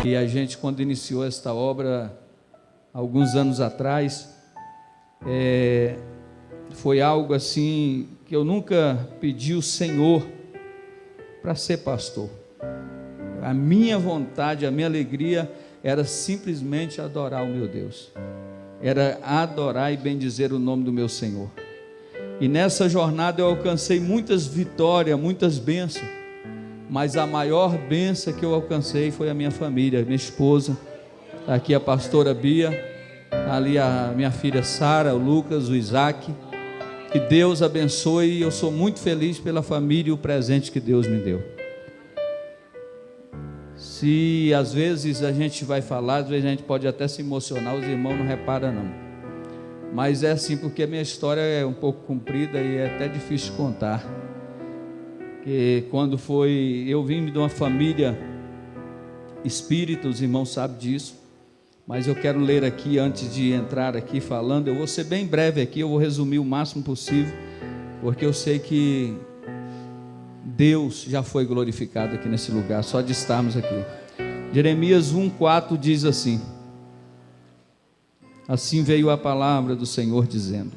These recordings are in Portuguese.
E a gente, quando iniciou esta obra, alguns anos atrás, foi algo assim, que eu nunca pedi o Senhor para ser pastor. A minha vontade, a minha alegria era simplesmente adorar o meu Deus, era adorar e bendizer o nome do meu Senhor. E nessa jornada eu alcancei muitas vitórias, muitas bênçãos, mas a maior bênção que eu alcancei foi a minha família, minha esposa, aqui a pastora Bia, ali a minha filha Sara, o Lucas, o Isaac. Que Deus abençoe, eu sou muito feliz pela família e o presente que Deus me deu. Se às vezes a gente vai falar, às vezes a gente pode até se emocionar, os irmãos não reparam não, mas é assim, porque a minha história é um pouco comprida e é até difícil de contar. Que quando eu vim de uma família espírita, os irmãos sabem disso, mas eu quero ler aqui, antes de entrar aqui falando, eu vou ser bem breve aqui, eu vou resumir o máximo possível, porque eu sei que Deus já foi glorificado aqui nesse lugar, só de estarmos aqui. Jeremias 1,4 diz assim: assim veio a palavra do Senhor dizendo: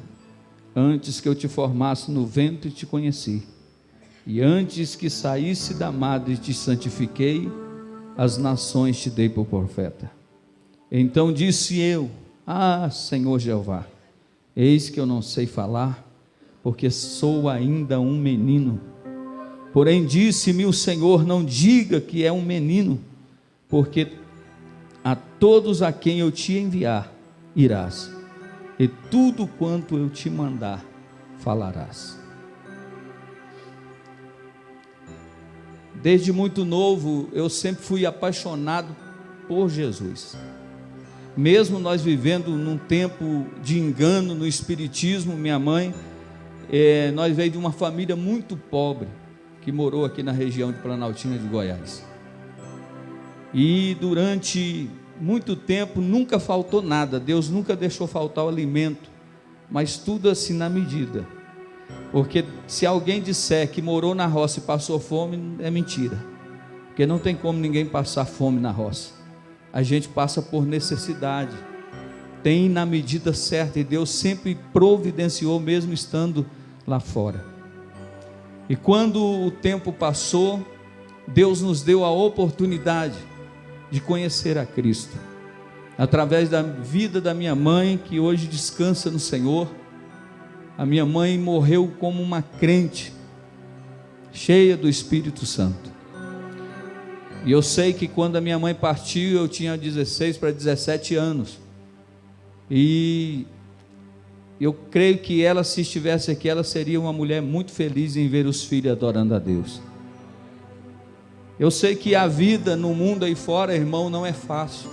antes que eu te formasse no ventre te conheci, e antes que saísse da madre te santifiquei, as nações te dei por profeta. Então disse eu: ah, Senhor Jeová, eis que eu não sei falar, porque sou ainda um menino. Porém disse-me o Senhor: não diga que é um menino, porque a todos a quem eu te enviar irás, e tudo quanto eu te mandar falarás. Desde muito novo eu sempre fui apaixonado por Jesus. Mesmo nós vivendo num tempo de engano no espiritismo, minha mãe, nós veio de uma família muito pobre, que morou aqui na região de Planaltina de Goiás, e durante muito tempo nunca faltou nada, Deus nunca deixou faltar o alimento, mas tudo assim na medida, porque se alguém disser que morou na roça e passou fome, é mentira, porque não tem como ninguém passar fome na roça. A gente passa por necessidade, tem na medida certa, e Deus sempre providenciou, mesmo estando lá fora. E quando o tempo passou, Deus nos deu a oportunidade de conhecer a Cristo, através da vida da minha mãe, que hoje descansa no Senhor. A minha mãe morreu como uma crente, cheia do Espírito Santo. E eu sei que quando a minha mãe partiu, eu tinha 16 para 17 anos. E eu creio que ela, se estivesse aqui, ela seria uma mulher muito feliz em ver os filhos adorando a Deus. Eu sei que a vida no mundo aí fora, irmão, não é fácil.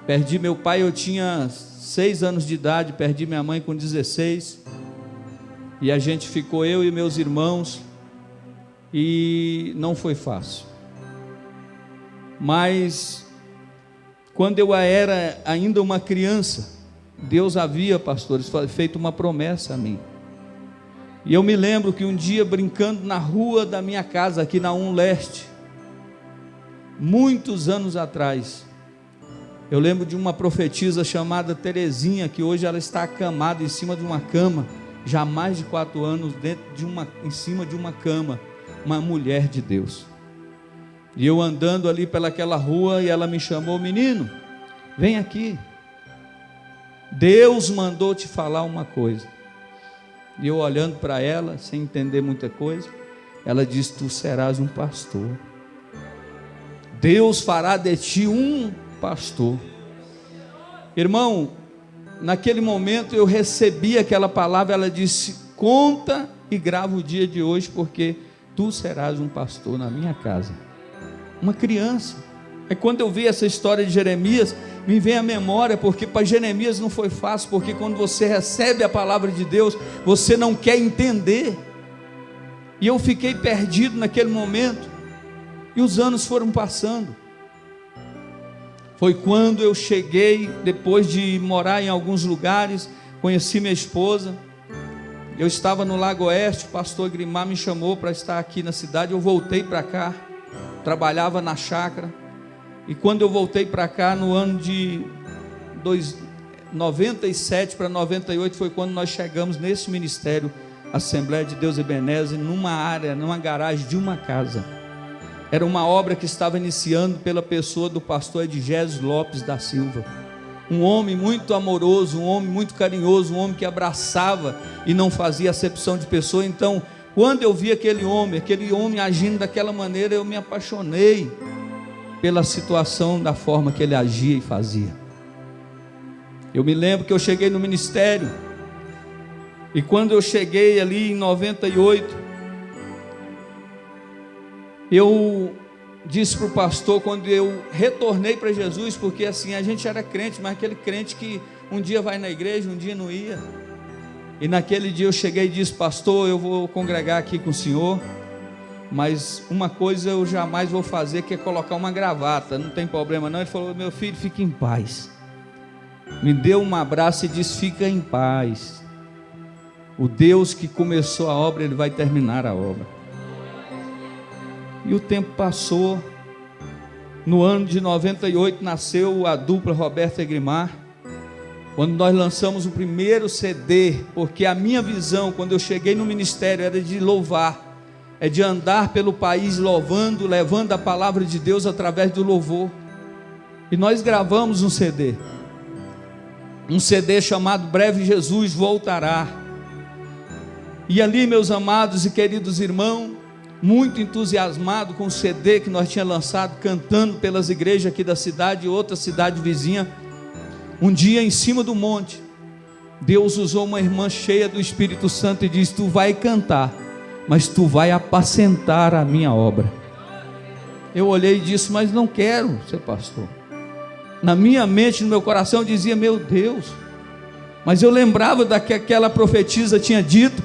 Perdi meu pai, eu tinha 6 anos de idade, perdi minha mãe com 16. E a gente ficou, eu e meus irmãos, e não foi fácil. Mas quando eu era ainda uma criança, Deus havia, pastores, feito uma promessa a mim. E eu me lembro que um dia, brincando na rua da minha casa, aqui na 1 Leste, muitos anos atrás, eu lembro de uma profetisa chamada Terezinha, que hoje ela está acamada em cima de uma cama, já há mais de 4 anos, em cima de uma cama, uma mulher de Deus. E eu andando ali pelaquela rua, e ela me chamou: menino, vem aqui, Deus mandou te falar uma coisa. E eu olhando para ela, sem entender muita coisa, ela disse: tu serás um pastor, Deus fará de ti um pastor. Irmão, naquele momento eu recebi aquela palavra. Ela disse: conta e grava o dia de hoje, porque tu serás um pastor na minha casa. Uma criança. Aí quando eu vi essa história de Jeremias, me vem à memória, porque para Jeremias não foi fácil, porque quando você recebe a palavra de Deus, você não quer entender, e eu fiquei perdido naquele momento, e os anos foram passando. Foi quando eu cheguei, depois de morar em alguns lugares, conheci minha esposa. Eu estava no Lago Oeste, o pastor Grimar me chamou para estar aqui na cidade. Eu voltei para cá, trabalhava na chácara, E quando eu voltei para cá, no ano de 97 para 98, foi quando nós chegamos nesse ministério, Assembleia de Deus Ebenezer, numa área, numa garagem de uma casa. Era uma obra que estava iniciando pela pessoa do pastor Edgésio Lopes da Silva. Um homem muito amoroso, um homem muito carinhoso, um homem que abraçava e não fazia acepção de pessoa. Então, quando eu vi aquele homem agindo daquela maneira, eu me apaixonei pela situação, da forma que ele agia e fazia. Eu me lembro que eu cheguei no ministério, e quando eu cheguei ali em 98, eu disse para o pastor, quando eu retornei para Jesus, porque assim, a gente era crente, mas aquele crente que um dia vai na igreja, um dia não ia. E naquele dia eu cheguei e disse: pastor, eu vou congregar aqui com o senhor, mas uma coisa eu jamais vou fazer, que é colocar uma gravata, não tem problema não. Ele falou: meu filho, fique em paz. Me deu um abraço e disse: fica em paz, o Deus que começou a obra, Ele vai terminar a obra. E o tempo passou. No ano de 98 nasceu a dupla Roberto e Grimar, quando nós lançamos o primeiro CD, porque a minha visão, quando eu cheguei no ministério, era de louvar, é de andar pelo país louvando, levando a palavra de Deus através do louvor. E nós gravamos um CD chamado Breve Jesus Voltará. E ali, meus amados e queridos irmãos, muito entusiasmado com o CD que nós tínhamos lançado, cantando pelas igrejas aqui da cidade e outra cidade vizinha. Um dia, em cima do monte, Deus usou uma irmã cheia do Espírito Santo e disse: tu vai cantar, mas tu vai apacentar a minha obra. Eu olhei e disse: mas não quero ser pastor. Na minha mente, no meu coração, eu dizia: meu Deus. Mas eu lembrava da que aquela profetisa tinha dito: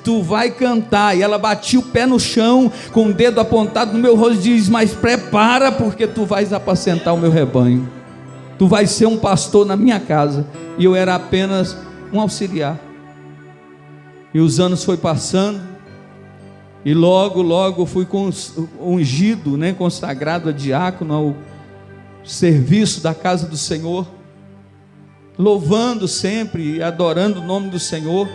tu vai cantar. E ela batia o pé no chão, com o dedo apontado no meu rosto, e diz: mas prepara, porque tu vais apacentar o meu rebanho. Tu vais ser um pastor na minha casa. E eu era apenas um auxiliar. E os anos foi passando, e logo fui ungido, consagrado a diácono ao serviço da casa do Senhor, louvando sempre, adorando o nome do Senhor.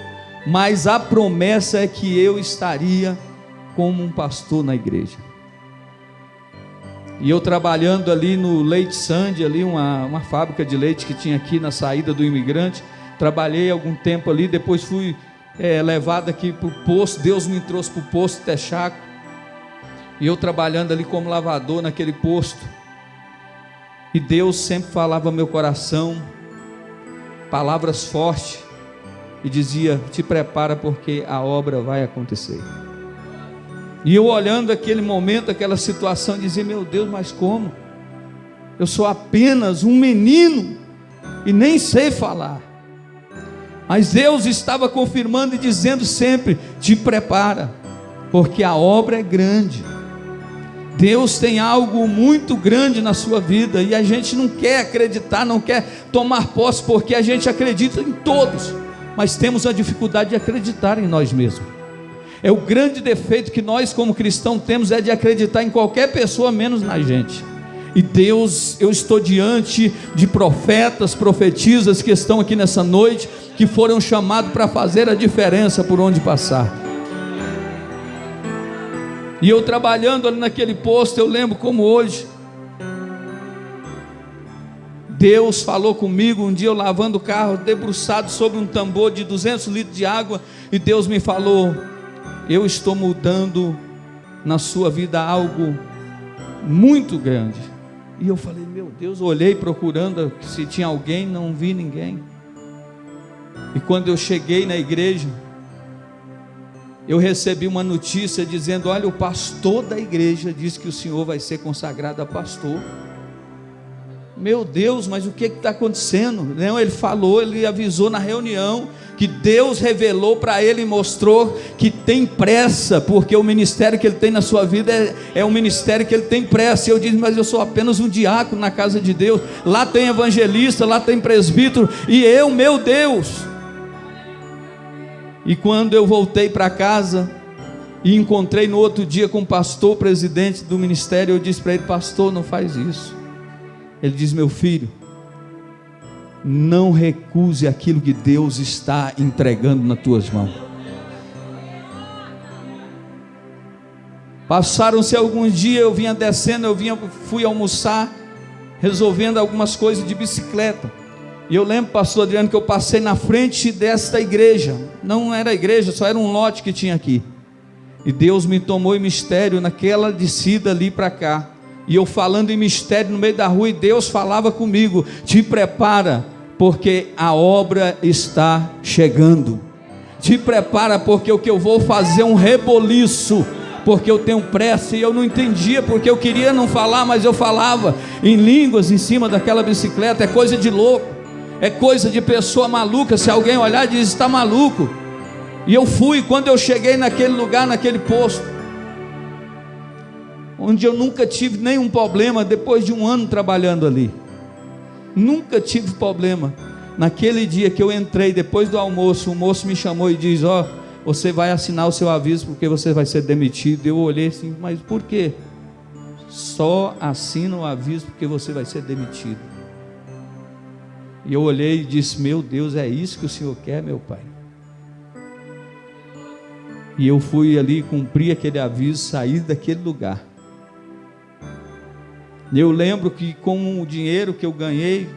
Mas a promessa é que eu estaria como um pastor na igreja. E eu trabalhando ali no Leite Sandy, ali uma fábrica de leite que tinha aqui na saída do Imigrante, trabalhei algum tempo ali, depois fui levado aqui para o posto. Deus me trouxe para o posto Texaco, e eu trabalhando ali como lavador naquele posto, e Deus sempre falava ao meu coração palavras fortes, e dizia: te prepara, porque a obra vai acontecer. E eu olhando aquele momento, aquela situação, dizia: meu Deus, mas como? Eu sou apenas um menino e nem sei falar. Mas Deus estava confirmando e dizendo sempre: te prepara, porque a obra é grande. Deus tem algo muito grande na sua vida, e a gente não quer acreditar, não quer tomar posse, porque a gente acredita em todos, mas temos a dificuldade de acreditar em nós mesmos. É o grande defeito que nós como cristãos temos, é de acreditar em qualquer pessoa, menos na gente. E Deus, eu estou diante de profetas, profetisas que estão aqui nessa noite, que foram chamados para fazer a diferença por onde passar. E eu trabalhando ali naquele posto, eu lembro como hoje, Deus falou comigo um dia, eu lavando o carro, debruçado sobre um tambor de 200 litros de água, e Deus me falou: eu estou mudando na sua vida algo muito grande. E eu falei: meu Deus, olhei procurando se tinha alguém, não vi ninguém. E quando eu cheguei na igreja, eu recebi uma notícia dizendo: olha, o pastor da igreja disse que o senhor vai ser consagrado a pastor. Meu Deus, mas o que está acontecendo? Não, ele falou, ele avisou na reunião, que Deus revelou para ele e mostrou que tem pressa, porque o ministério que ele tem na sua vida é um ministério que ele tem pressa. E eu disse: mas eu sou apenas um diácono na casa de Deus, lá tem evangelista, lá tem presbítero, e eu, meu Deus. E quando eu voltei para casa e encontrei no outro dia com o pastor, presidente do ministério, eu disse para ele: pastor, não faz isso. Ele diz: meu filho, não recuse aquilo que Deus está entregando nas tuas mãos. Passaram-se alguns dias, eu vinha descendo, fui almoçar, resolvendo algumas coisas de bicicleta. E eu lembro, pastor Adriano, que eu passei na frente desta igreja. Não era igreja, só era um lote que tinha aqui. E Deus me tomou em mistério naquela descida ali para cá. E eu falando em mistério no meio da rua, e Deus falava comigo: te prepara, porque a obra está chegando. Te prepara, porque o que eu vou fazer é um reboliço, porque eu tenho pressa. E eu não entendia, porque eu queria não falar, mas eu falava em línguas em cima daquela bicicleta. É coisa de louco, é coisa de pessoa maluca. Se alguém olhar, diz: está maluco. E eu fui. Quando eu cheguei naquele lugar, naquele posto, onde eu nunca tive nenhum problema, depois de um ano trabalhando ali, nunca tive problema. Naquele dia que eu entrei, depois do almoço, o moço me chamou e diz: ó, você vai assinar o seu aviso, porque você vai ser demitido. Eu olhei assim: mas por quê? Só assina o aviso porque você vai ser demitido. E eu olhei e disse: meu Deus, é isso que o Senhor quer, meu Pai? E eu fui ali, cumpri aquele aviso, saí daquele lugar. Eu lembro que com o dinheiro que eu ganhei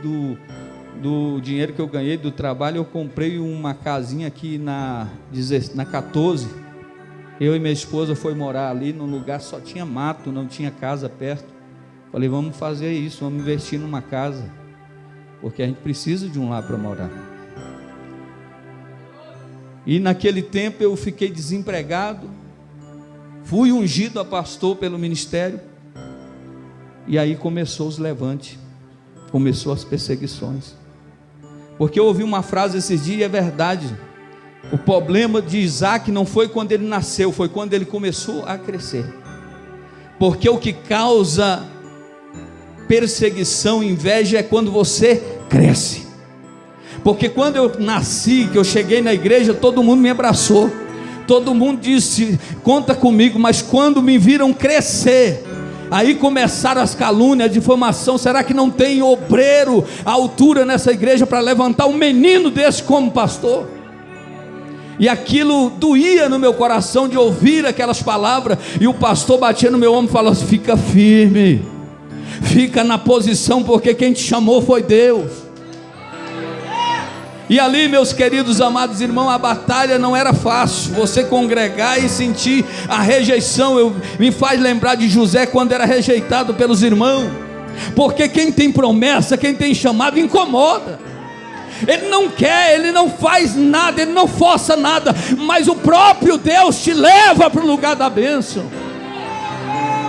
do dinheiro que eu ganhei do trabalho, eu comprei uma casinha aqui na 14. Eu e minha esposa foi morar ali num lugar só tinha mato, não tinha casa perto. Falei: vamos fazer isso, vamos investir numa casa, porque a gente precisa de um lar para morar. E naquele tempo eu fiquei desempregado, fui ungido a pastor pelo ministério. E aí começou os levantes, começou as perseguições, porque eu ouvi uma frase esses dias, e é verdade. O problema de Isaac não foi quando ele nasceu, foi quando ele começou a crescer. Porque o que causa perseguição, inveja, é quando você cresce. Porque quando eu nasci, que eu cheguei na igreja, todo mundo me abraçou, todo mundo disse: conta comigo. Mas quando me viram crescer, aí começaram as calúnias, a difamação. Será que não tem obreiro à altura nessa igreja para levantar um menino desse como pastor? E aquilo doía no meu coração de ouvir aquelas palavras. E o pastor batia no meu ombro e falava: fica firme, fica na posição, porque quem te chamou foi Deus. E ali, meus queridos amados irmãos, a batalha não era fácil. Você congregar e sentir a rejeição, me faz lembrar de José quando era rejeitado pelos irmãos. Porque quem tem promessa, quem tem chamado, incomoda. Ele não quer, ele não faz nada, ele não força nada, mas o próprio Deus te leva para o lugar da bênção.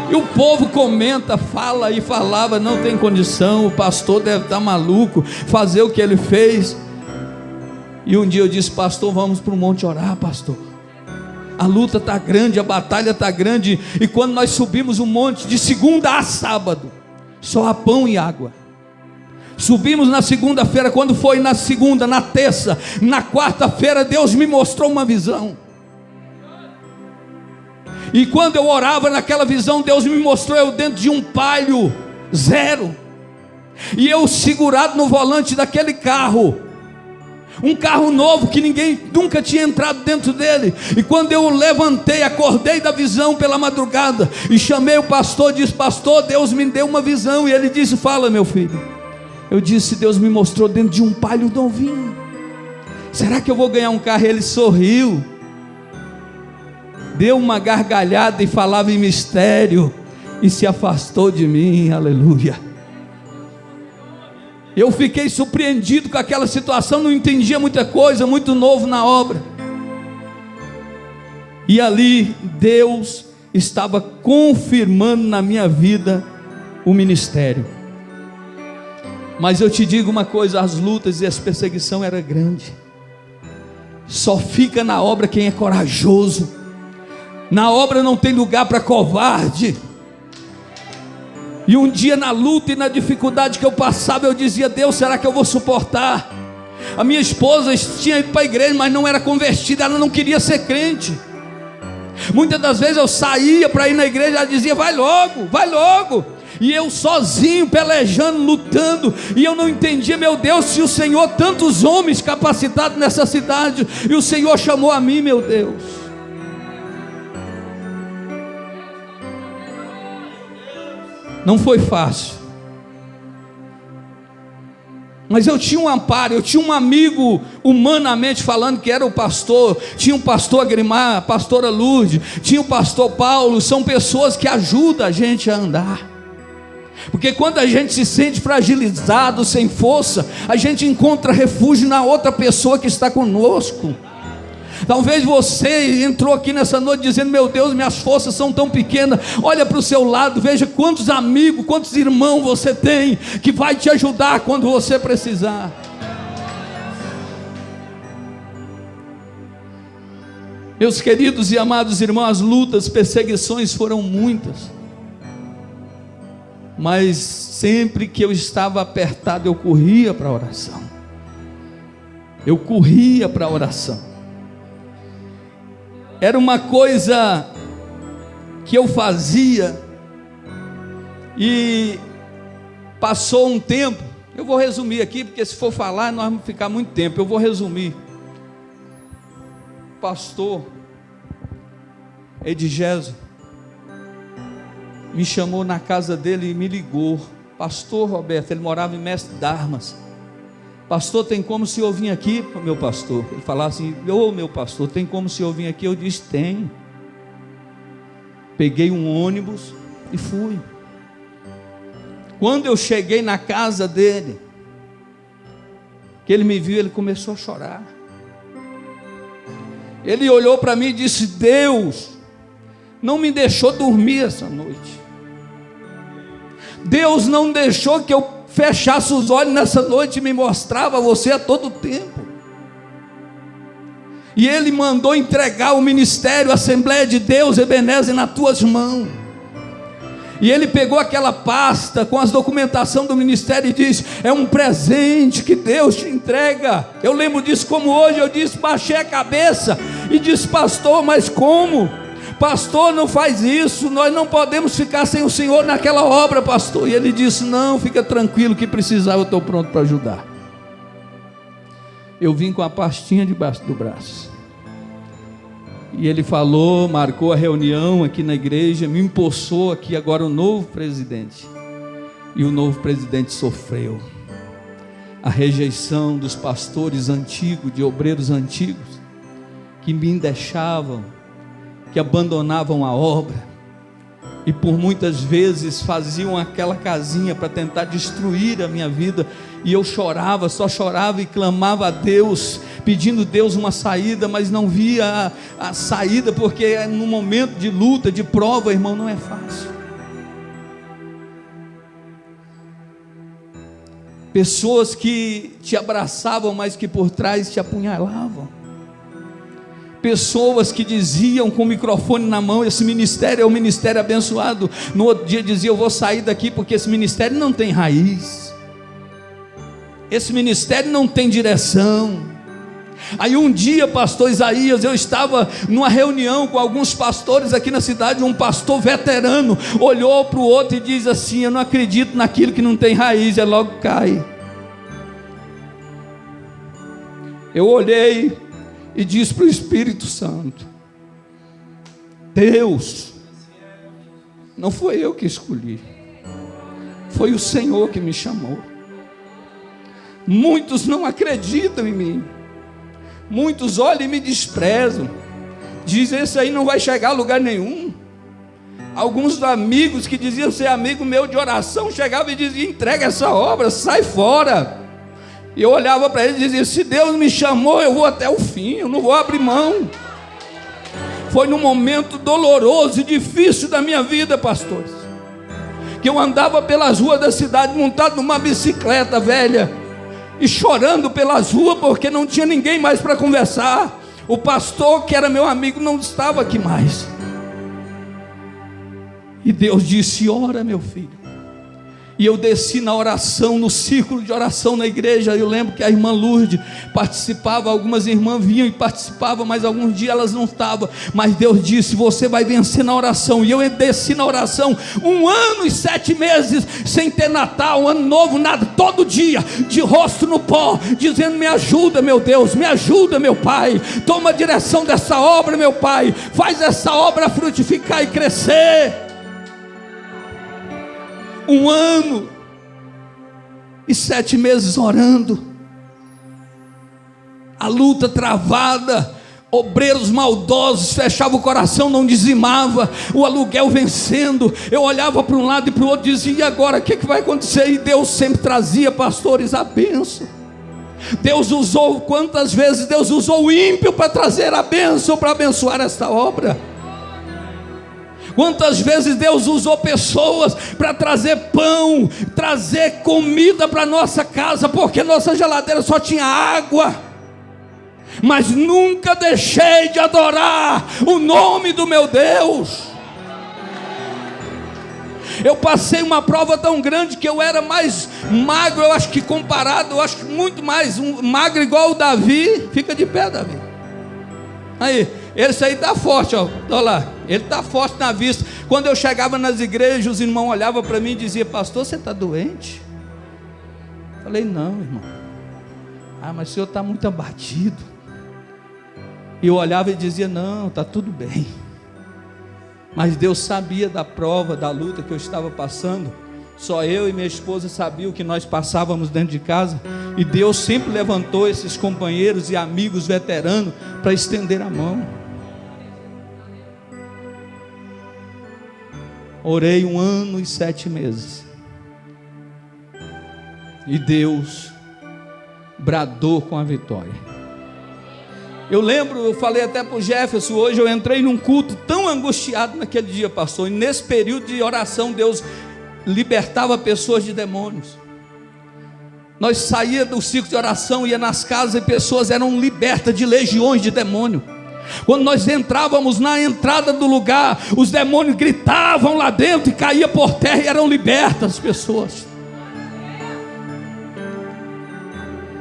E o povo comenta, fala e falava: não tem condição, o pastor deve estar maluco, fazer o que ele fez. E um dia eu disse: pastor, vamos para o monte orar, pastor. A luta está grande, a batalha está grande. E quando nós subimos o monte, de segunda a sábado, só há pão e água. Subimos na segunda-feira. Quando foi na segunda, na terça, na quarta-feira, Deus me mostrou uma visão. E quando eu orava naquela visão, Deus me mostrou eu dentro de um Palio zero, e eu segurado no volante daquele carro, um carro novo que ninguém nunca tinha entrado dentro dele. E quando eu levantei, acordei da visão pela madrugada e chamei o pastor, disse: pastor, Deus me deu uma visão. E ele disse: fala, meu filho. Eu disse: Deus me mostrou dentro de um Palio novinho. Será que eu vou ganhar um carro? Ele sorriu, deu uma gargalhada e falava em mistério, e se afastou de mim. Aleluia. Eu fiquei surpreendido com aquela situação, não entendia muita coisa, muito novo na obra. E ali Deus estava confirmando na minha vida o ministério. Mas eu te digo uma coisa: as lutas e as perseguições eram grandes. Só fica na obra quem é corajoso. Na obra não tem lugar para covarde. E um dia, na luta e na dificuldade que eu passava, eu dizia: Deus, será que eu vou suportar? A minha esposa tinha ido para a igreja, mas não era convertida, ela não queria ser crente. Muitas das vezes eu saía para ir na igreja, ela dizia: vai logo, vai logo. e eu sozinho pelejando, lutando, e eu não entendia, meu Deus, se o Senhor, tantos homens capacitados nessa cidade, e o Senhor chamou a mim, meu Deus. Não foi fácil, mas eu tinha um amparo, eu tinha um amigo, humanamente falando, que era o pastor. Tinha o pastor Agrimar, a pastora Lourdes, tinha o pastor Paulo. São pessoas que ajudam a gente a andar, porque quando a gente se sente fragilizado, sem força, a gente encontra refúgio na outra pessoa que está conosco. Talvez você entrou aqui nessa noite dizendo: meu Deus, minhas forças são tão pequenas. Olha para o seu lado, veja quantos amigos, quantos irmãos você tem, que vai te ajudar quando você precisar. Meus queridos e amados irmãos, as lutas, perseguições foram muitas, mas sempre que eu estava apertado, eu corria para a oração. Eu corria para a oração. Era uma coisa que eu fazia, e passou um tempo. Eu vou resumir aqui, porque se for falar nós vamos ficar muito tempo. Eu vou resumir. O pastor Edgeso me chamou na casa dele e me ligou. Pastor Roberto, ele morava em Mestre Darmas. Pastor, tem como o senhor vir aqui, meu pastor? Ele falava assim: ô meu pastor, tem como o senhor vir aqui? Eu disse: tem. Peguei um ônibus e fui. Quando eu cheguei na casa dele, que ele me viu, ele começou a chorar. Ele olhou para mim e disse: Deus não me deixou dormir essa noite. Deus não deixou que eu fechasse os olhos nessa noite, e me mostrava você a todo tempo. E Ele mandou entregar o ministério, a Assembleia de Deus, Ebenezer, nas tuas mãos. E ele pegou aquela pasta com as documentação do ministério e disse: é um presente que Deus te entrega. Eu lembro disso como hoje. Eu disse, baixei a cabeça e disse: pastor, mas como? Pastor, não faz isso, nós não podemos ficar sem o Senhor naquela obra, pastor. E ele disse: não, fica tranquilo, que precisar eu estou pronto para ajudar. Eu vim com a pastinha debaixo do braço, e ele falou, marcou a reunião aqui na igreja, me empossou aqui agora o novo presidente. E o novo presidente sofreu a rejeição dos pastores antigos, de obreiros antigos, que me deixavam, que abandonavam a obra, e por muitas vezes faziam aquela casinha para tentar destruir a minha vida. E eu chorava, só chorava e clamava a Deus, pedindo a Deus uma saída, mas não via a saída, porque no momento de luta, de prova, irmão, não é fácil. Pessoas que te abraçavam, mas que por trás te apunhalavam. Pessoas que diziam com o microfone na mão: esse ministério é um ministério abençoado. No outro dia dizia: eu vou sair daqui porque esse ministério não tem raiz, esse ministério não tem direção. Aí um dia, pastor Isaías, eu estava numa reunião com alguns pastores aqui na cidade. Um pastor veterano olhou para o outro e diz assim: eu não acredito naquilo que não tem raiz, logo cai. Eu olhei e disse para o Espírito Santo: Deus, não foi eu que escolhi, foi o Senhor que me chamou. Muitos não acreditam em mim, muitos olham e me desprezam, dizem: esse aí não vai chegar a lugar nenhum. Alguns amigos que diziam ser amigo meu de oração, chegavam e diziam: entrega essa obra, sai fora. E eu olhava para ele e dizia: se Deus me chamou, eu vou até o fim, eu não vou abrir mão. Foi num momento doloroso e difícil da minha vida, pastores, que eu andava pelas ruas da cidade, montado numa bicicleta velha, e chorando pelas ruas, porque não tinha ninguém mais para conversar. O pastor, que era meu amigo, não estava aqui mais. E Deus disse: ora, meu filho. E eu desci na oração, no círculo de oração na igreja. Eu lembro que a irmã Lourdes participava, algumas irmãs vinham e participavam, mas alguns dias elas não estavam. Mas Deus disse: você vai vencer na oração. E eu desci na oração 1 ano e 7 meses, sem ter Natal, Ano Novo, nada, todo dia, de rosto no pó, dizendo: me ajuda, meu Deus, me ajuda, meu Pai, toma a direção dessa obra, meu Pai, faz essa obra frutificar e crescer. 1 ano e 7 meses orando, a luta travada, obreiros maldosos, fechava o coração, não dizimava, o aluguel vencendo. Eu olhava para um lado e para o outro, dizia: e agora, o que vai acontecer? E Deus sempre trazia, pastores, a bênção. Deus usou, quantas vezes Deus usou o ímpio para trazer a bênção, para abençoar esta obra. Quantas vezes Deus usou pessoas para trazer pão, trazer comida para nossa casa, porque nossa geladeira só tinha água. Mas nunca deixei de adorar o nome do meu Deus. Eu passei uma prova tão grande que eu era mais magro, eu acho que comparado, eu acho que muito mais magro igual o Davi. Fica de pé, Davi. Aí, esse aí está forte, ó. Olha lá, ele está forte na vista. Quando eu chegava nas igrejas, os irmãos olhavam para mim e diziam: pastor, você está doente? Falei: não, irmão. Ah, mas o senhor está muito abatido. E eu olhava e dizia: não, está tudo bem. Mas Deus sabia da prova, da luta que eu estava passando. Só eu e minha esposa sabiam o que nós passávamos dentro de casa. E Deus sempre levantou esses companheiros e amigos veteranos para estender a mão. Orei 1 ano e 7 meses. E Deus bradou com a vitória. Eu lembro, eu falei até para o Jefferson hoje, eu entrei num culto tão angustiado naquele dia, pastor. E nesse período de oração, Deus libertava pessoas de demônios. Nós saíamos do ciclo de oração, ia nas casas e pessoas eram libertas de legiões de demônio. Quando nós entrávamos na entrada do lugar, os demônios gritavam lá dentro e caíam por terra e eram libertas as pessoas.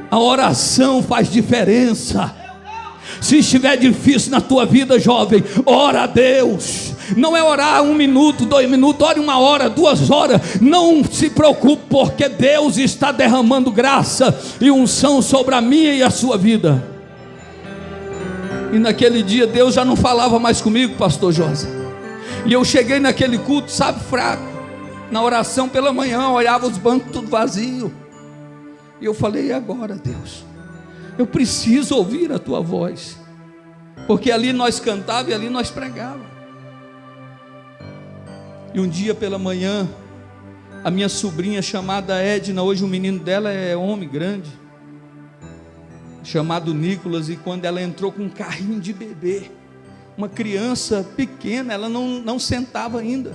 A oração faz diferença. Se estiver difícil na tua vida, jovem, ora a Deus. Não é orar 1 minuto, 2 minutos, ore 1 hora, 2 horas. Não se preocupe, porque Deus está derramando graça e unção sobre a minha e a sua vida. E naquele dia Deus já não falava mais comigo, pastor Josa. E eu cheguei naquele culto, sabe, fraco. Na oração pela manhã, olhava os bancos tudo vazio. E eu falei: e agora, Deus? Eu preciso ouvir a tua voz. Porque ali nós cantávamos e ali nós pregávamos. E um dia pela manhã, a minha sobrinha chamada Edna, hoje o menino dela é homem grande, chamado Nicolas, e quando ela entrou com um carrinho de bebê, uma criança pequena, ela não sentava ainda.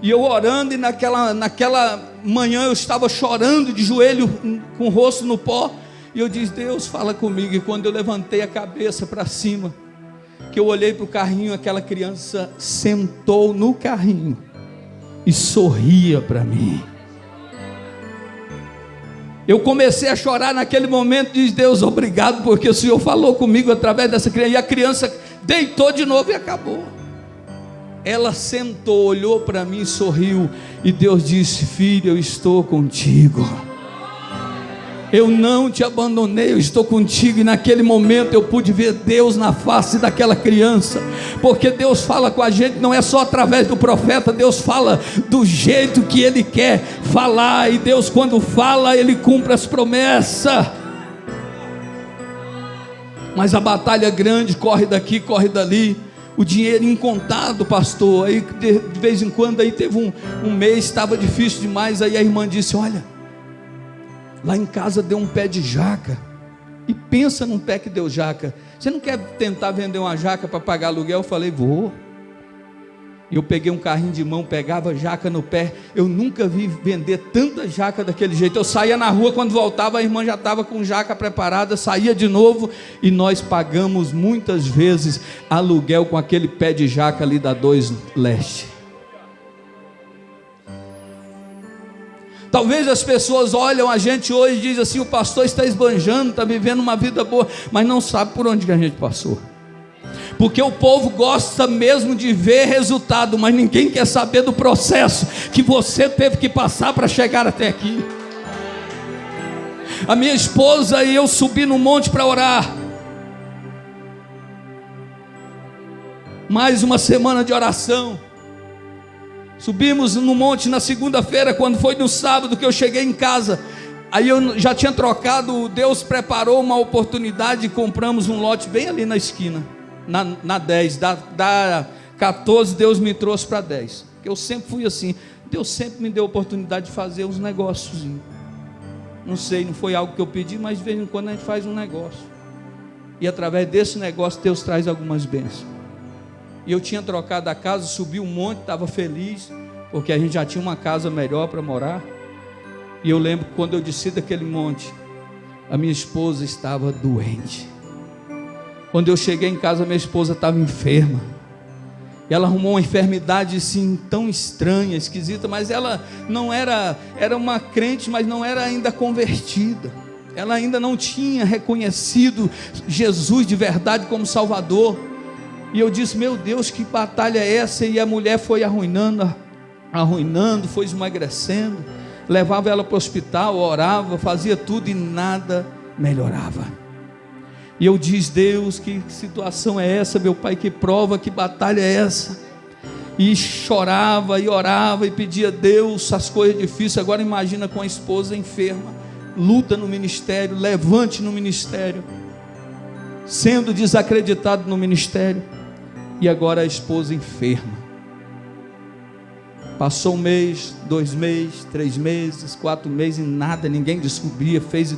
E eu orando, e naquela manhã eu estava chorando de joelho, com o rosto no pó. E eu disse: Deus, fala comigo. E quando eu levantei a cabeça para cima, que eu olhei para o carrinho, aquela criança sentou no carrinho e sorria para mim. Eu comecei a chorar naquele momento. Diz: Deus, obrigado, porque o Senhor falou comigo através dessa criança. E a criança deitou de novo e acabou. Ela sentou, olhou para mim e sorriu. E Deus disse: filho, eu estou contigo. Eu não te abandonei, eu estou contigo. E naquele momento eu pude ver Deus na face daquela criança. Porque Deus fala com a gente, não é só através do profeta. Deus fala do jeito que Ele quer falar. E Deus, quando fala, Ele cumpre as promessas. Mas a batalha grande, corre daqui, corre dali. O dinheiro incontado, pastor. Aí de vez em quando, aí teve um mês, estava difícil demais. Aí a irmã disse: olha, lá em casa deu um pé de jaca. E pensa num pé que deu jaca. Você não quer tentar vender uma jaca para pagar aluguel? Eu falei: vou. E eu peguei um carrinho de mão, pegava jaca no pé. Eu nunca vi vender tanta jaca daquele jeito. Eu saía na rua, quando voltava a irmã já estava com jaca preparada. Saía de novo. E nós pagamos muitas vezes aluguel com aquele pé de jaca ali da 2 Leste. Talvez as pessoas olham a gente hoje e dizem assim: o pastor está esbanjando, está vivendo uma vida boa, mas não sabe por onde que a gente passou. Porque o povo gosta mesmo de ver resultado, mas ninguém quer saber do processo que você teve que passar para chegar até aqui. A minha esposa e eu subi no monte para orar. Mais uma semana de oração. Subimos no monte na segunda-feira. Quando foi no sábado que eu cheguei em casa, aí eu já tinha trocado. Deus preparou uma oportunidade e compramos um lote bem ali na esquina, na 10, da 14 Deus me trouxe para 10. Eu sempre fui assim. Deus sempre me deu oportunidade de fazer uns negócios. Não sei, não foi algo que eu pedi, mas de vez em quando a gente faz um negócio, e através desse negócio Deus traz algumas bênçãos. E eu tinha trocado a casa, subi um monte, estava feliz, porque a gente já tinha uma casa melhor para morar. E eu lembro que quando eu desci daquele monte, a minha esposa estava doente. Quando eu cheguei em casa, minha esposa estava enferma. E ela arrumou uma enfermidade assim, tão estranha, esquisita, mas ela não era uma crente, mas não era ainda convertida. Ela ainda não tinha reconhecido Jesus de verdade como Salvador. E eu disse: meu Deus, que batalha é essa? E a mulher foi arruinando, foi esmagrecendo. Levava ela para o hospital, orava, fazia tudo e nada melhorava. E eu disse: Deus, que situação é essa, meu Pai? Que prova, que batalha é essa? E chorava e orava e pedia a Deus as coisas difíceis. Agora imagina com a esposa enferma, luta no ministério, levante no ministério, sendo desacreditado no ministério, e agora a esposa enferma. Passou 1 mês, 2 meses, 3 meses, 4 meses e nada, ninguém descobria. Fez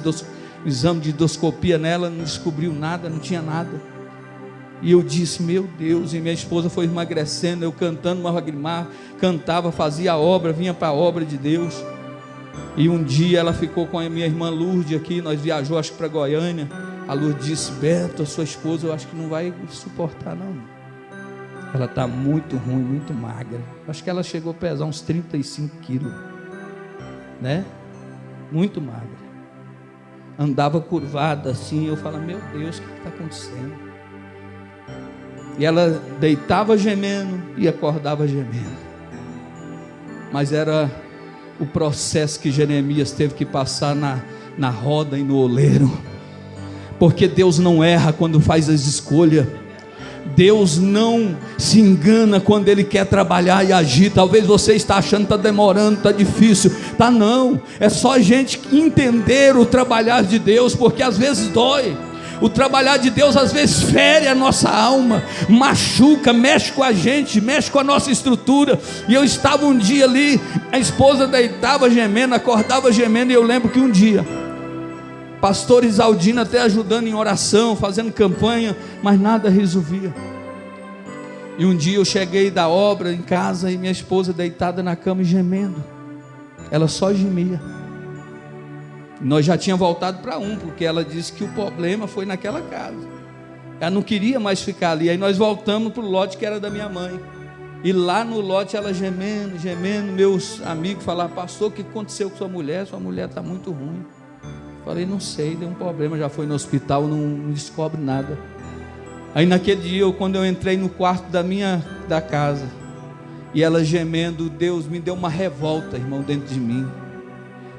exame de endoscopia nela, não descobriu nada, não tinha nada. E eu disse: meu Deus. E minha esposa foi emagrecendo, eu cantando uma lagrimar, cantava, fazia a obra, vinha para a obra de Deus. E um dia ela ficou com a minha irmã Lourdes aqui, nós viajamos acho que para Goiânia. A Lourdes disse: Beto, a sua esposa eu acho que não vai suportar não. Ela está muito ruim, muito magra. Acho que ela chegou a pesar uns 35 quilos, né? Muito magra. Andava curvada assim. Eu falava: meu Deus, o que está acontecendo? E ela deitava gemendo e acordava gemendo. Mas era o processo que Jeremias teve que passar na roda e no oleiro. Porque Deus não erra quando faz as escolhas. Deus não se engana quando Ele quer trabalhar e agir. Talvez você está achando que está demorando, está difícil. Tá não, é só a gente entender o trabalhar de Deus, porque às vezes dói. O trabalhar de Deus às vezes fere a nossa alma, machuca, mexe com a gente, mexe com a nossa estrutura. E eu estava um dia ali, a esposa deitava gemendo, acordava gemendo. E eu lembro que um dia, pastor Isaldino até ajudando em oração, fazendo campanha, mas nada resolvia. E um dia eu cheguei da obra em casa e minha esposa deitada na cama e gemendo. Ela só gemia. Nós já tínhamos voltado para porque ela disse que o problema foi naquela casa. Ela não queria mais ficar ali. Aí nós voltamos para o lote que era da minha mãe. E lá no lote ela gemendo, gemendo. Meus amigos falaram: pastor, o que aconteceu com sua mulher? Sua mulher está muito ruim. Falei: não sei, deu um problema, já foi no hospital, não descobre nada. Aí naquele dia, quando eu entrei no quarto da casa, e ela gemendo, Deus me deu uma revolta, irmão, dentro de mim.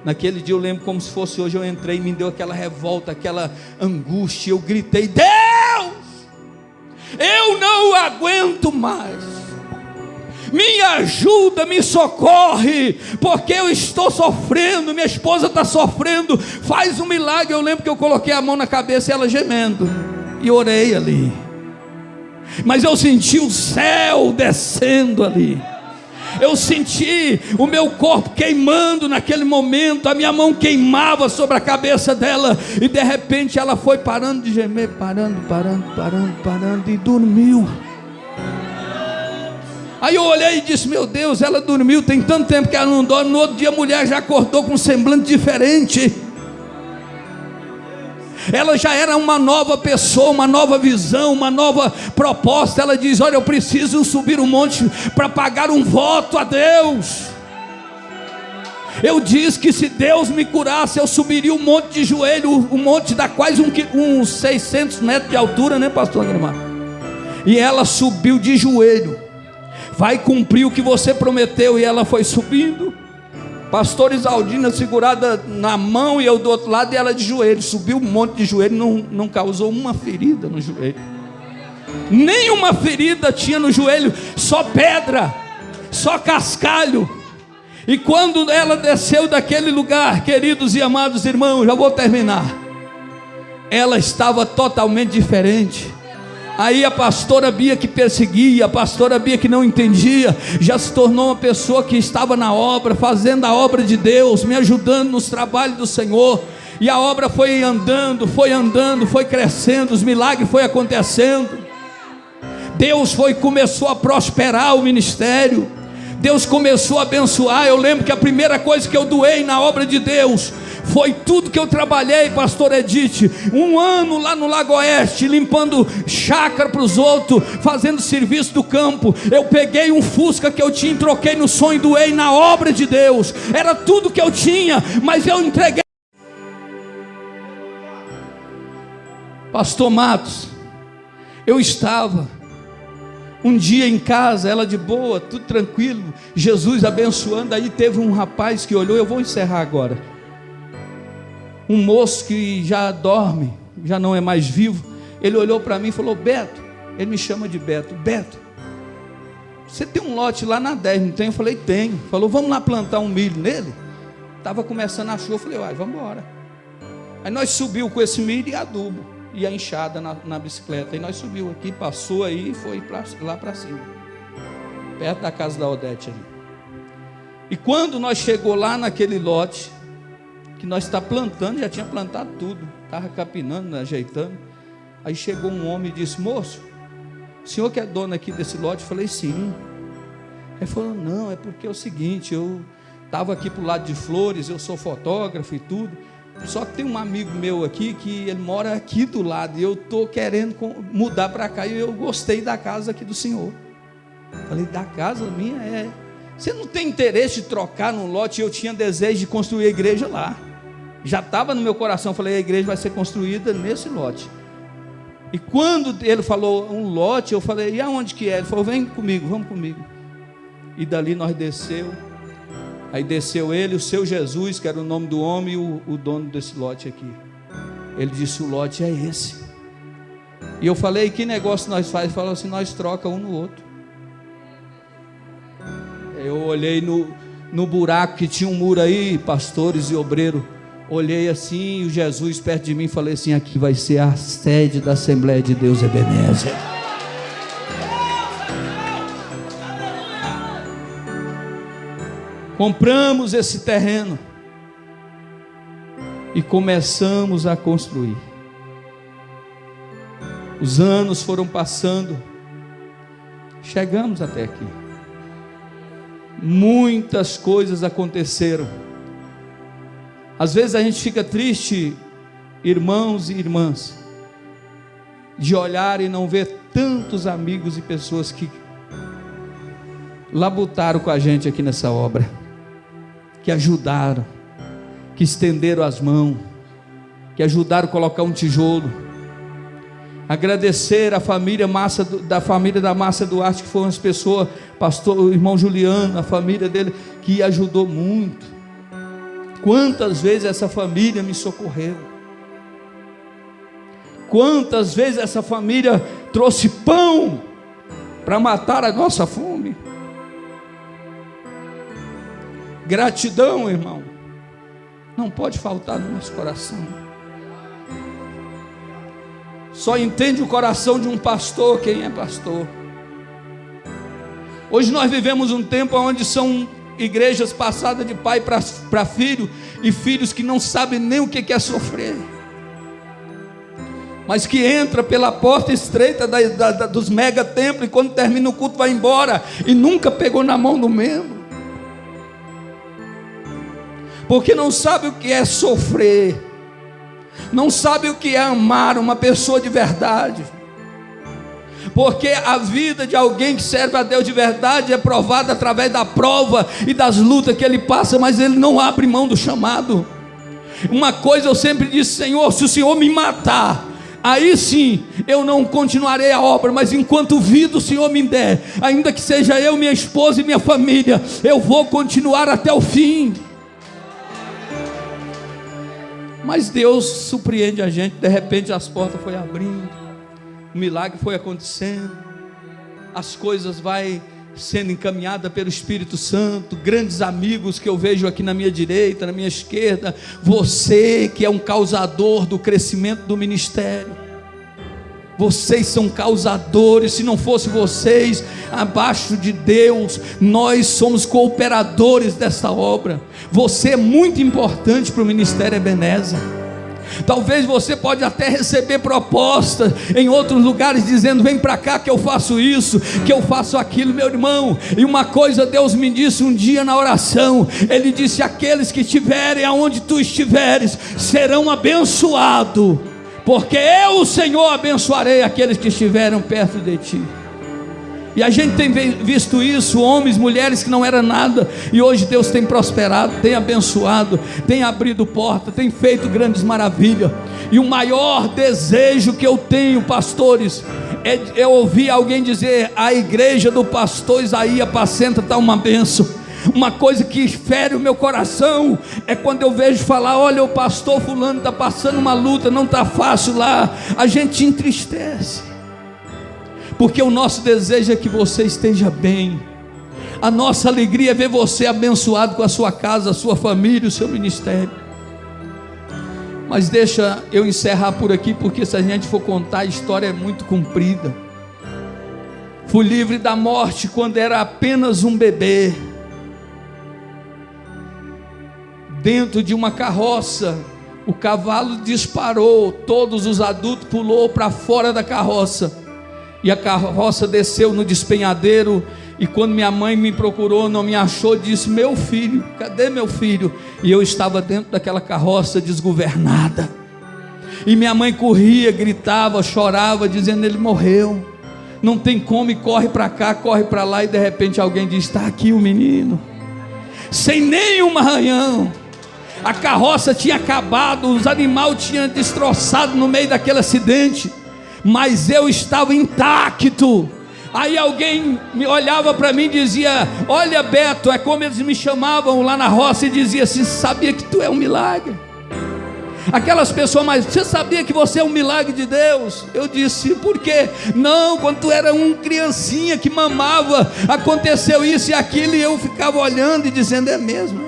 Naquele dia eu lembro como se fosse hoje. Eu entrei e me deu aquela revolta, aquela angústia. Eu gritei: Deus, eu não aguento mais, me ajuda, me socorre, porque eu estou sofrendo, minha esposa está sofrendo, faz um milagre. Eu lembro que eu coloquei a mão na cabeça e ela gemendo, e orei ali, mas eu senti o céu descendo ali. Eu senti o meu corpo queimando naquele momento. A minha mão queimava sobre a cabeça dela. E de repente ela foi parando de gemer, parando e dormiu. Aí eu olhei e disse: meu Deus, ela dormiu, tem tanto tempo que ela não dorme. No outro dia a mulher já acordou com um semblante diferente. Ela já era uma nova pessoa, uma nova visão, uma nova proposta. Ela diz: olha, eu preciso subir um monte para pagar um voto a Deus. Eu disse que se Deus me curasse, eu subiria um monte de joelho, um monte dá quase uns 600 metros de altura, né, pastor Guilherme? E ela subiu de joelho. Vai cumprir o que você prometeu. E ela foi subindo. Pastor Isaldina segurada na mão e eu do outro lado, e ela de joelho. Subiu um monte de joelho, não causou uma ferida no joelho. Nenhuma ferida tinha no joelho, só pedra, só cascalho. E quando ela desceu daquele lugar, queridos e amados irmãos, já vou terminar, ela estava totalmente diferente. Aí a pastora Bia, que perseguia, a pastora Bia que não entendia, já se tornou uma pessoa que estava na obra, fazendo a obra de Deus, me ajudando nos trabalhos do Senhor. E a obra foi andando, foi crescendo, os milagres foram acontecendo. Deus começou a prosperar o ministério. Deus começou a abençoar. Eu lembro que a primeira coisa que eu doei na obra de Deus foi tudo que eu trabalhei, pastor Edith, 1 ano lá no Lago Oeste, limpando chácara para os outros, fazendo serviço do campo. Eu peguei um Fusca que eu tinha, troquei no sonho e doei na obra de Deus. Era tudo que eu tinha, mas eu entreguei. Pastor Matos, eu estava um dia em casa, ela de boa, tudo tranquilo, Jesus abençoando. Aí teve um rapaz que olhou, eu vou encerrar agora, um moço que já dorme, já não é mais vivo. Ele olhou para mim e falou: Beto, ele me chama de Beto, Beto, você tem um lote lá na 10, não tem? Eu falei: tenho. Falou: vamos lá plantar um milho nele? Estava começando a chuva. Eu falei: vamos embora. Aí nós subiu com esse milho e adubo e a enxada na bicicleta. E nós subiu aqui, passou aí e foi lá para cima, perto da casa da Odete ali. E quando nós chegou lá naquele lote que nós está plantando, já tinha plantado tudo, estava capinando, ajeitando. Aí chegou um homem e disse: moço, o senhor que é dono aqui desse lote? Eu falei: sim. Ele falou: não, é porque é o seguinte, eu estava aqui para o lado de Flores, eu sou fotógrafo e tudo, só que tem um amigo meu aqui que ele mora aqui do lado, e eu estou querendo mudar para cá, e eu gostei da casa aqui do senhor. Falei: da casa minha? É. Você não tem interesse de trocar no lote? Eu tinha desejo de construir a igreja lá, já estava no meu coração. Falei: a igreja vai ser construída nesse lote. E quando ele falou um lote, eu falei: e aonde que é? Ele falou: vem comigo, vamos comigo. E dali nós desceu. Aí desceu ele, o seu Jesus, que era o nome do homem, e o dono desse lote aqui. Ele disse: o lote é esse. E eu falei: que negócio nós faz? Ele falou assim: nós troca um no outro. Eu olhei no buraco que tinha um muro aí, pastores e obreiro. Olhei assim, o Jesus perto de mim, falei assim: aqui vai ser a sede da Assembleia de Deus Ebenezer. Compramos esse terreno e começamos a construir. Os anos foram passando, chegamos até aqui. Muitas coisas aconteceram. Às vezes a gente fica triste, irmãos e irmãs, de olhar e não ver tantos amigos e pessoas que labutaram com a gente aqui nessa obra, que ajudaram, que estenderam as mãos, que ajudaram a colocar um tijolo. Agradecer a família da Márcia Duarte, que foram as pessoas, pastor, o irmão Juliano, a família dele, que ajudou muito. Quantas vezes essa família me socorreu, quantas vezes essa família trouxe pão para matar a nossa fome. Gratidão, irmão, não pode faltar no nosso coração. Só entende o coração de um pastor quem é pastor. Hoje nós vivemos um tempo onde são igrejas passadas de pai para filho, e filhos que não sabem nem o que é sofrer, mas que entra pela porta estreita dos mega templos, e quando termina o culto vai embora e nunca pegou na mão do membro, porque não sabe o que é sofrer, não sabe o que é amar uma pessoa de verdade, porque a vida de alguém que serve a Deus de verdade é provada através da prova e das lutas que ele passa, mas ele não abre mão do chamado. Uma coisa eu sempre disse: Senhor, se o Senhor me matar, aí sim eu não continuarei a obra, mas enquanto vida o Senhor me der, ainda que seja eu, minha esposa e minha família, eu vou continuar até o fim. Mas Deus surpreende a gente, de repente as portas foram abrindo, o milagre foi acontecendo, as coisas vai sendo encaminhada pelo Espírito Santo, grandes amigos que eu vejo aqui na minha direita, na minha esquerda, você que é um causador do crescimento do ministério, vocês são causadores. Se não fosse vocês, abaixo de Deus, nós somos cooperadores dessa obra. Você é muito importante para o Ministério Ebenezer. Talvez você pode até receber propostas em outros lugares dizendo: vem para cá que eu faço isso, que eu faço aquilo. Meu irmão, e uma coisa Deus me disse um dia na oração, Ele disse: aqueles que estiverem aonde tu estiveres serão abençoados, porque eu, o Senhor, abençoarei aqueles que estiverem perto de ti. E a gente tem visto isso, homens, mulheres que não eram nada, e hoje Deus tem prosperado, tem abençoado, tem abrido porta, tem feito grandes maravilhas. E o maior desejo que eu tenho, pastores, é ouvir alguém dizer: a igreja do pastor Isaías apacenta está uma bênção. Uma coisa que fere o meu coração é quando eu vejo falar: olha, o pastor fulano está passando uma luta, não está fácil lá. A gente entristece, porque o nosso desejo é que você esteja bem. A nossa alegria é ver você abençoado com a sua casa, a sua família, o seu ministério. Mas deixa eu encerrar por aqui, porque se a gente for contar, a história é muito comprida. Fui livre da morte quando era apenas um bebê, dentro de uma carroça. O cavalo disparou, todos os adultos pulou para fora da carroça, e a carroça desceu no despenhadeiro. E quando minha mãe me procurou, não me achou, disse: meu filho, cadê meu filho? E eu estava dentro daquela carroça desgovernada, e minha mãe corria, gritava, chorava, dizendo: ele morreu, não tem como, e corre para cá, corre para lá. E de repente alguém diz: está aqui o menino, sem nenhum arranhão. A carroça tinha acabado, os animais tinham destroçado no meio daquele acidente, mas eu estava intacto. Aí alguém me olhava para mim e dizia: olha, Beto, é como eles me chamavam lá na roça, e dizia assim: sabia que tu é um milagre? Aquelas pessoas: mas você sabia que você é um milagre de Deus? Eu disse: por quê? Não, quando tu era um criancinha que mamava, aconteceu isso e aquilo. E eu ficava olhando e dizendo: é mesmo.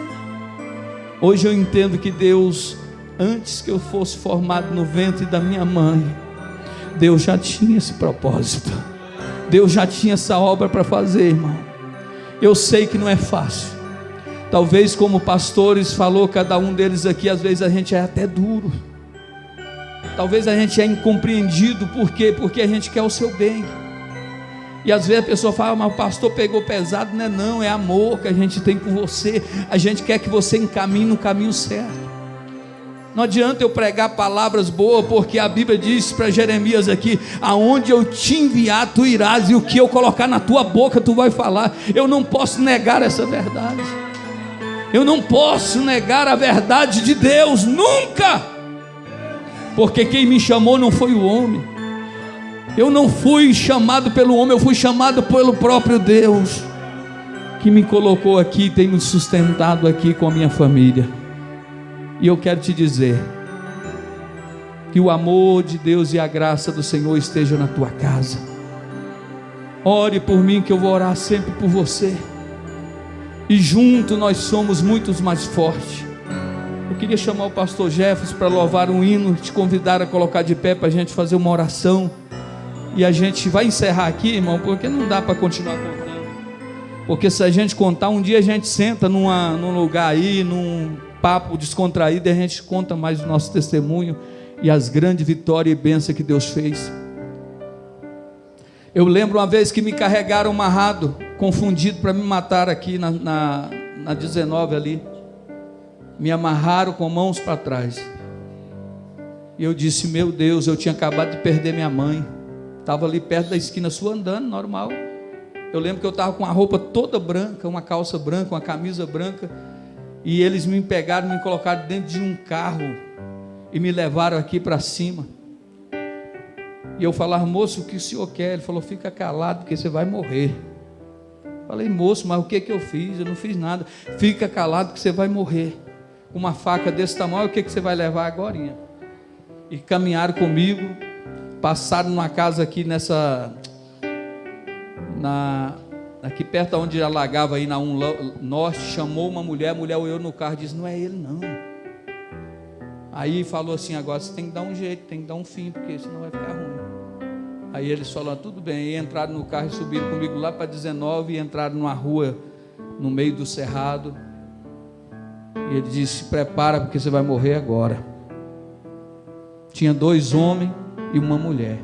Hoje eu entendo que Deus, antes que eu fosse formado no ventre da minha mãe, Deus já tinha esse propósito, Deus já tinha essa obra para fazer, irmão. Eu sei que não é fácil. Talvez, como pastores falou, cada um deles aqui, às vezes a gente é até duro, talvez a gente é incompreendido. Por quê? Porque a gente quer o seu bem. E às vezes a pessoa fala: mas o pastor pegou pesado. Não é não, é amor que a gente tem por você. A gente quer que você encaminhe no caminho certo. Não adianta eu pregar palavras boas, porque a Bíblia diz para Jeremias aqui: aonde eu te enviar tu irás, e o que eu colocar na tua boca tu vai falar. Eu não posso negar essa verdade, eu não posso negar a verdade de Deus, nunca, porque quem me chamou não foi o homem. Eu não fui chamado pelo homem, eu fui chamado pelo próprio Deus, que me colocou aqui, tem me sustentado aqui com a minha família. E eu quero te dizer que o amor de Deus e a graça do Senhor esteja na tua casa. Ore por mim, que eu vou orar sempre por você, e junto nós somos muitos mais fortes. Eu queria chamar o pastor Jefferson para louvar um hino, te convidar a colocar de pé para a gente fazer uma oração. E a gente vai encerrar aqui, irmão, porque não dá para continuar contando. Porque se a gente contar, um dia a gente senta num lugar aí, num papo descontraído, e a gente conta mais o nosso testemunho e as grandes vitórias e bênçãos que Deus fez. Eu lembro uma vez que me carregaram amarrado, confundido para me matar aqui na 19 ali. Me amarraram com mãos para trás. E eu disse: meu Deus, eu tinha acabado de perder minha mãe. Estava ali perto da esquina sua andando, normal. Eu lembro que eu estava com a roupa toda branca, uma calça branca, uma camisa branca, e eles me pegaram, me colocaram dentro de um carro e me levaram aqui para cima. E eu falava: moço, o que o senhor quer? Ele falou: fica calado, porque você vai morrer. Falei: moço, mas o que eu fiz? Eu não fiz nada. Fica calado, que você vai morrer. Com uma faca desse tamanho, o que você vai levar agorinha? E caminharam comigo, passaram numa casa aqui aqui perto onde alagava aí na 1 Norte, chamou uma mulher, a mulher olhou no carro e disse: não é ele não. Aí falou assim: agora você tem que dar um jeito, tem que dar um fim, porque senão vai ficar ruim. Aí eles falaram: tudo bem. E entraram no carro e subiram comigo lá para 19 e entraram numa rua no meio do cerrado. E ele disse: se prepara, porque você vai morrer agora. Tinha 2 homens e uma mulher.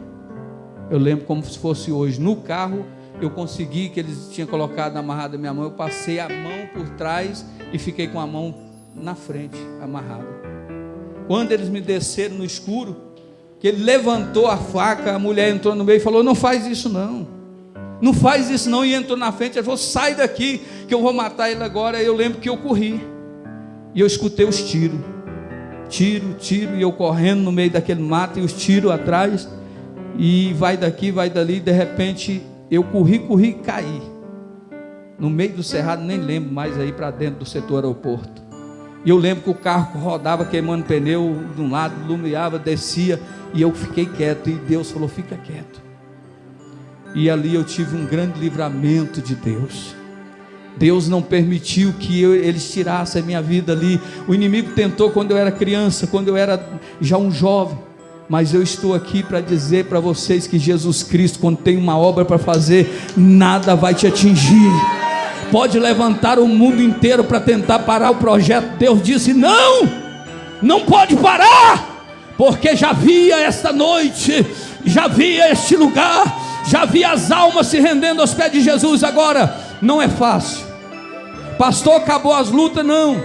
Eu lembro como se fosse hoje. No carro eu consegui, que eles tinham colocado amarrada a minha mão, eu passei a mão por trás e fiquei com a mão na frente, amarrada. Quando eles me desceram no escuro, que ele levantou a faca, a mulher entrou no meio e falou: não faz isso não, não faz isso não, e entrou na frente. Ele falou: sai daqui, que eu vou matar ele agora. Eu lembro que eu corri, e eu escutei os tiros, tiro, e eu correndo no meio daquele mato, e os tiros atrás, e vai daqui, vai dali, e de repente eu corri e caí no meio do cerrado, nem lembro mais, aí para dentro do setor aeroporto. E eu lembro que o carro rodava queimando pneu de um lado, iluminava, descia, e eu fiquei quieto, e Deus falou: fica quieto. E ali eu tive um grande livramento de Deus. Deus não permitiu que eles tirassem a minha vida ali. O inimigo tentou quando eu era criança, quando eu era já um jovem, mas eu estou aqui para dizer para vocês que Jesus Cristo, quando tem uma obra para fazer, nada vai te atingir. Pode levantar o mundo inteiro para tentar parar o projeto. Deus disse: não pode parar, porque já via esta noite, já via este lugar, já via as almas se rendendo aos pés de Jesus. Agora, não é fácil, pastor, acabou as lutas? Não,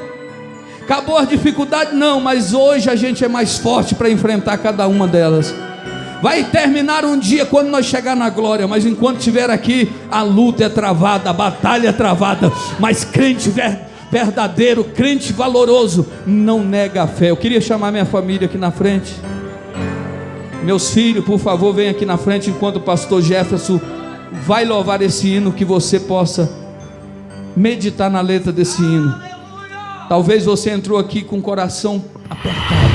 acabou as dificuldades? Não, mas hoje a gente é mais forte para enfrentar cada uma delas. Vai terminar um dia quando nós chegar na glória, mas enquanto estiver aqui, a luta é travada, a batalha é travada. Mas crente verdadeiro, crente valoroso, não nega a fé. Eu queria chamar minha família aqui na frente. Meus filhos, por favor, venham aqui na frente, enquanto o pastor Jefferson vai louvar esse hino, que você possa meditar na letra desse hino. Talvez você entrou aqui com o coração apertado,